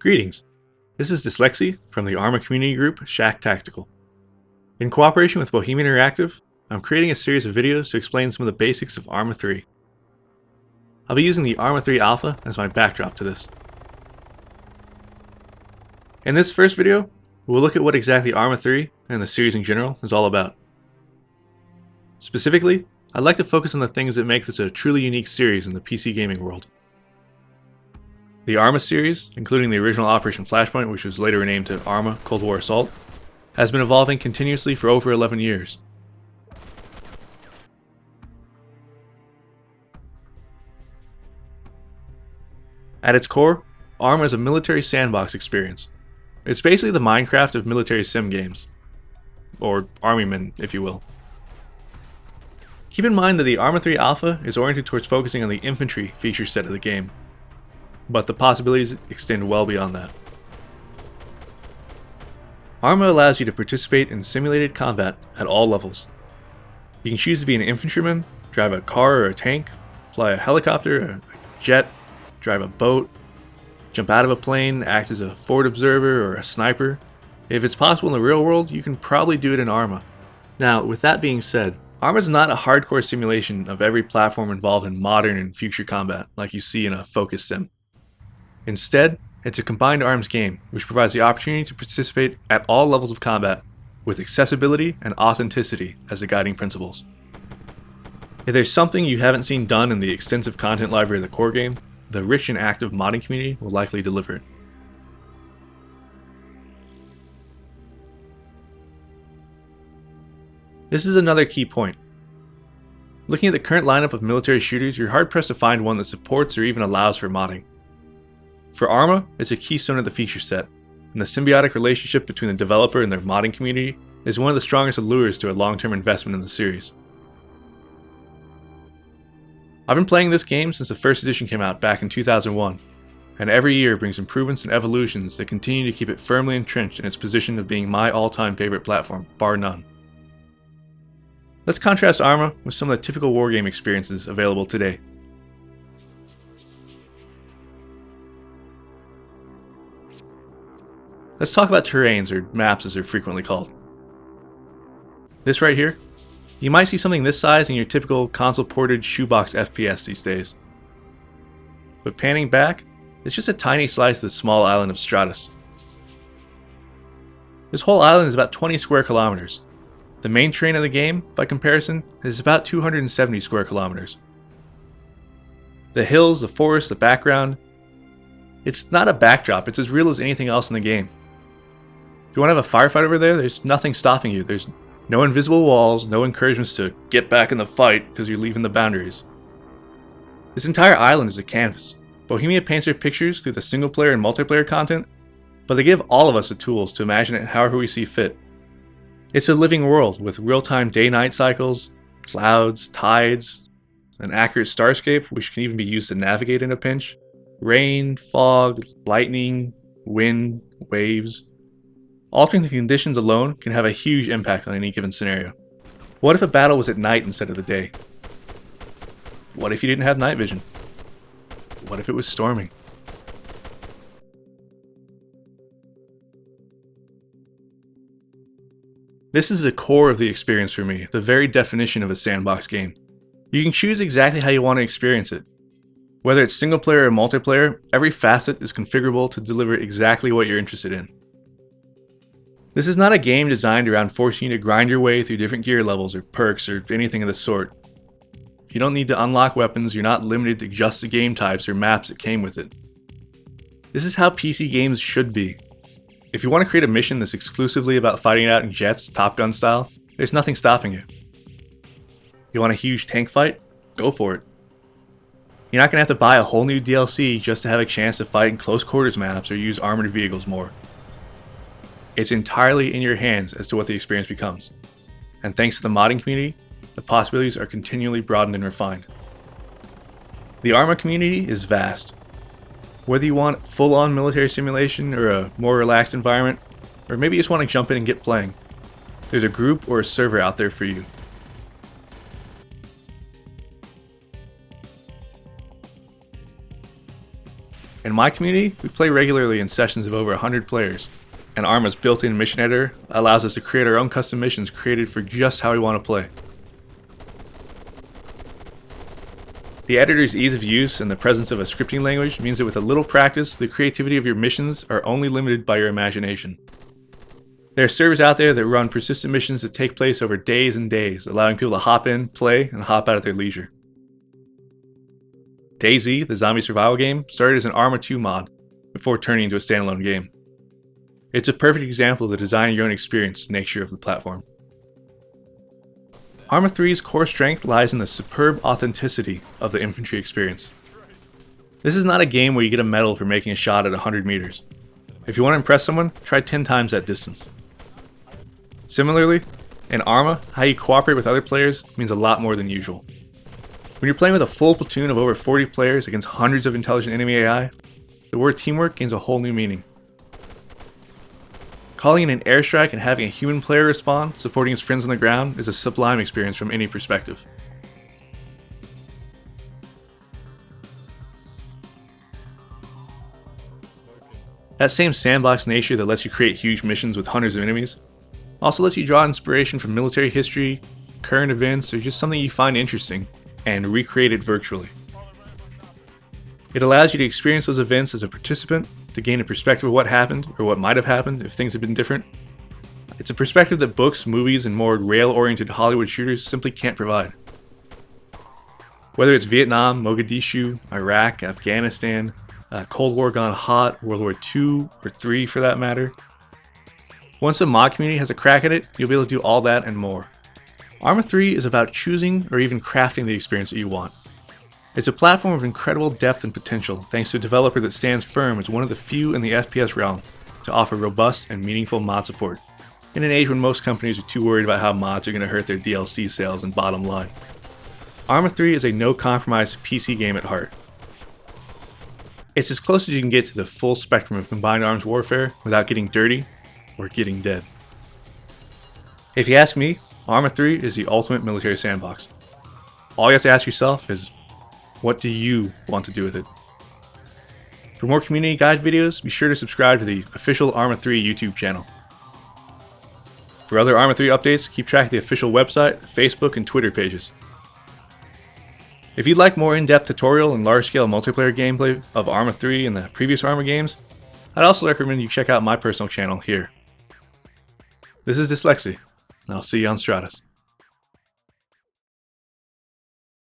Greetings, this is Dslyecxi from the Arma community group ShackTac. In cooperation with Bohemian Interactive, I'm creating a series of videos to explain some of the basics of Arma 3. I'll be using the Arma 3 Alpha as my backdrop to this. In this first video, we'll look at what exactly Arma 3 and the series in general is all about. Specifically, I'd like to focus on the things that make this a truly unique series in the PC gaming world. The Arma series, including the original Operation Flashpoint, which was later renamed to Arma Cold War Assault, has been evolving continuously for over 11 years. At its core, Arma is a military sandbox experience. It's basically the Minecraft of military sim games. Or Armymen, if you will. Keep in mind that the Arma 3 Alpha is oriented towards focusing on the infantry feature set of the game, but the possibilities extend well beyond that. Arma allows you to participate in simulated combat at all levels. You can choose to be an infantryman, drive a car or a tank, fly a helicopter, a jet, drive a boat, jump out of a plane, act as a forward observer or a sniper. If it's possible in the real world, you can probably do it in Arma. Now, with that being said, Arma is not a hardcore simulation of every platform involved in modern and future combat like you see in a focus sim. Instead, it's a combined arms game, which provides the opportunity to participate at all levels of combat, with accessibility and authenticity as the guiding principles. If there's something you haven't seen done in the extensive content library of the core game, the rich and active modding community will likely deliver it. This is another key point. Looking at the current lineup of military shooters, you're hard-pressed to find one that supports or even allows for modding. For Arma, it's a keystone of the feature set, and the symbiotic relationship between the developer and their modding community is one of the strongest allures to a long-term investment in the series. I've been playing this game since the first edition came out back in 2001, and every year brings improvements and evolutions that continue to keep it firmly entrenched in its position of being my all-time favorite platform, bar none. Let's contrast Arma with some of the typical wargame experiences available today. Let's talk about terrains, or maps as they're frequently called. This right here, you might see something this size in your typical console-ported shoebox FPS these days. But panning back, it's just a tiny slice of the small island of Stratus. This whole island is about 20 square kilometers. The main terrain of the game, by comparison, is about 270 square kilometers. The hills, the forest, the background, it's not a backdrop, it's as real as anything else in the game. If you want to have a firefight over there, there's nothing stopping you. There's no invisible walls, no encouragements to get back in the fight because you're leaving the boundaries. This entire island is a canvas. Bohemia paints their pictures through the single player and multiplayer content, but they give all of us the tools to imagine it however we see fit. It's a living world with real-time day-night cycles, clouds, tides, an accurate starscape which can even be used to navigate in a pinch, rain, fog, lightning, wind, waves. Altering the conditions alone can have a huge impact on any given scenario. What if a battle was at night instead of the day? What if you didn't have night vision? What if it was storming? This is the core of the experience for me, the very definition of a sandbox game. You can choose exactly how you want to experience it. Whether it's single player or multiplayer, every facet is configurable to deliver exactly what you're interested in. This is not a game designed around forcing you to grind your way through different gear levels or perks or anything of the sort. You don't need to unlock weapons, you're not limited to just the game types or maps that came with it. This is how PC games should be. If you want to create a mission that's exclusively about fighting it out in jets, Top Gun style, there's nothing stopping you. You want a huge tank fight? Go for it. You're not going to have to buy a whole new DLC just to have a chance to fight in close quarters maps or use armored vehicles more. It's entirely in your hands as to what the experience becomes. And thanks to the modding community, the possibilities are continually broadened and refined. The Arma community is vast. Whether you want full-on military simulation or a more relaxed environment, or maybe you just want to jump in and get playing, there's a group or a server out there for you. In my community, we play regularly in sessions of over 100 players, and Arma's built-in mission editor allows us to create our own custom missions created for just how we want to play. The editor's ease of use and the presence of a scripting language means that with a little practice, the creativity of your missions are only limited by your imagination. There are servers out there that run persistent missions that take place over days and days, allowing people to hop in, play, and hop out at their leisure. DayZ, the zombie survival game, started as an Arma 2 mod before turning into a standalone game. It's a perfect example of the design your own experience nature of the platform. Arma 3's core strength lies in the superb authenticity of the infantry experience. This is not a game where you get a medal for making a shot at 100 meters. If you want to impress someone, try 10 times that distance. Similarly, in Arma, how you cooperate with other players means a lot more than usual. When you're playing with a full platoon of over 40 players against hundreds of intelligent enemy AI, the word teamwork gains a whole new meaning. Calling in an airstrike and having a human player respond, supporting his friends on the ground, is a sublime experience from any perspective. That same sandbox nature that lets you create huge missions with hundreds of enemies also lets you draw inspiration from military history, current events, or just something you find interesting, and recreate it virtually. It allows you to experience those events as a participant, to gain a perspective of what happened, or what might have happened if things had been different. It's a perspective that books, movies, and more rail-oriented Hollywood shooters simply can't provide. Whether it's Vietnam, Mogadishu, Iraq, Afghanistan, Cold War gone hot, World War II, or III for that matter. Once the mod community has a crack at it, you'll be able to do all that and more. Arma 3 is about choosing or even crafting the experience that you want. It's a platform of incredible depth and potential thanks to a developer that stands firm as one of the few in the FPS realm to offer robust and meaningful mod support, in an age when most companies are too worried about how mods are going to hurt their DLC sales and bottom line. Arma 3 is a no-compromise PC game at heart. It's as close as you can get to the full spectrum of combined arms warfare without getting dirty or getting dead. If you ask me, Arma 3 is the ultimate military sandbox. All you have to ask yourself is, what do you want to do with it? For more community guide videos, be sure to subscribe to the official Arma 3 YouTube channel. For other Arma 3 updates, keep track of the official website, Facebook, and Twitter pages. If you'd like more in-depth tutorial and large-scale multiplayer gameplay of Arma 3 and the previous Arma games, I'd also recommend you check out my personal channel here. This is Dslyecxi, and I'll see you on Stratus.